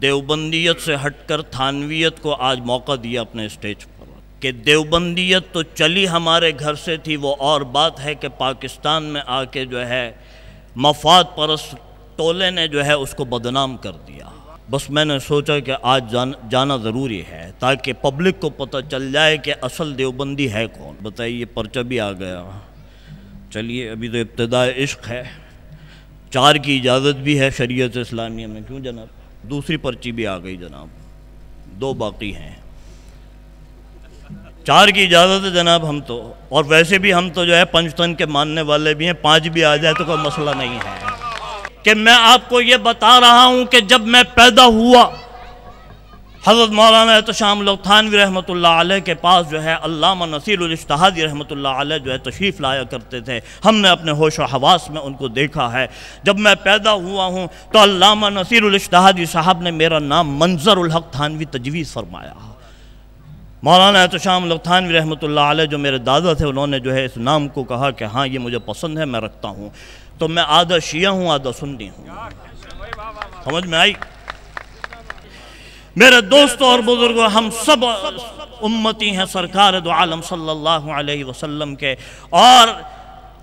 دیوبندیت سے ہٹ کر تھانویت کو آج موقع دیا اپنے اسٹیج پر کہ دیوبندیت تو چلی ہمارے گھر سے تھی، وہ اور بات ہے کہ پاکستان میں آ کے جو ہے مفاد پرست ٹولے نے جو ہے اس کو بدنام کر دیا۔ بس میں نے سوچا کہ آج جانا ضروری ہے تاکہ پبلک کو پتہ چل جائے کہ اصل دیوبندی ہے کون۔ بتائیے پرچہ بھی آ گیا، چلیے ابھی تو ابتدائے عشق ہے، 4 کی اجازت بھی ہے شریعت اسلامیہ میں، کیوں جناب؟ دوسری پرچی بھی آ گئی جناب، 2 باقی ہیں، 4 کی اجازت ہے جناب۔ ہم تو اور ویسے بھی ہم تو جو ہے پنجتن کے ماننے والے بھی ہیں، 5 بھی آ جائے تو کوئی مسئلہ نہیں ہے۔ کہ میں آپ کو یہ بتا رہا ہوں کہ جب میں پیدا ہوا حضرت مولانا احتشام تھانوی رحمۃ اللہ علیہ کے پاس جو ہے علامہ نصیر الاجتہادی رحمۃ اللہ علیہ جو ہے تشریف لایا کرتے تھے، ہم نے اپنے ہوش و حواس میں ان کو دیکھا ہے۔ جب میں پیدا ہوا ہوں تو علامہ نصیر الاجتہادی صاحب نے میرا نام منظر الحق تھانوی تجویز فرمایا۔ مولانا احتشام تھانوی رحمۃ اللہ علیہ جو میرے دادا تھے، انہوں نے جو ہے اس نام کو کہا کہ ہاں یہ مجھے پسند ہے، میں رکھتا ہوں۔ تو میں آدھا شیعہ ہوں، آدھا سنی ہوں، سمجھ میں آئی؟ میرے دوستوں اور بزرگوں، ہم سب امتی ہیں سرکار دو عالم صلی اللہ علیہ وسلم کے، اور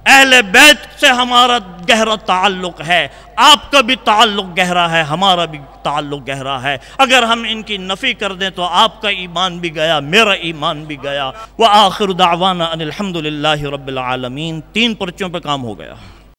اہل بیت سے ہمارا گہرا تعلق ہے۔ آپ کا بھی تعلق گہرا ہے، ہمارا بھی تعلق گہرا ہے۔ اگر ہم ان کی نفی کر دیں تو آپ کا ایمان بھی گیا، میرا ایمان بھی گیا۔ وآخر دعوانا ان الحمدللہ رب العالمین۔ 3 پرچوں پہ کام ہو گیا۔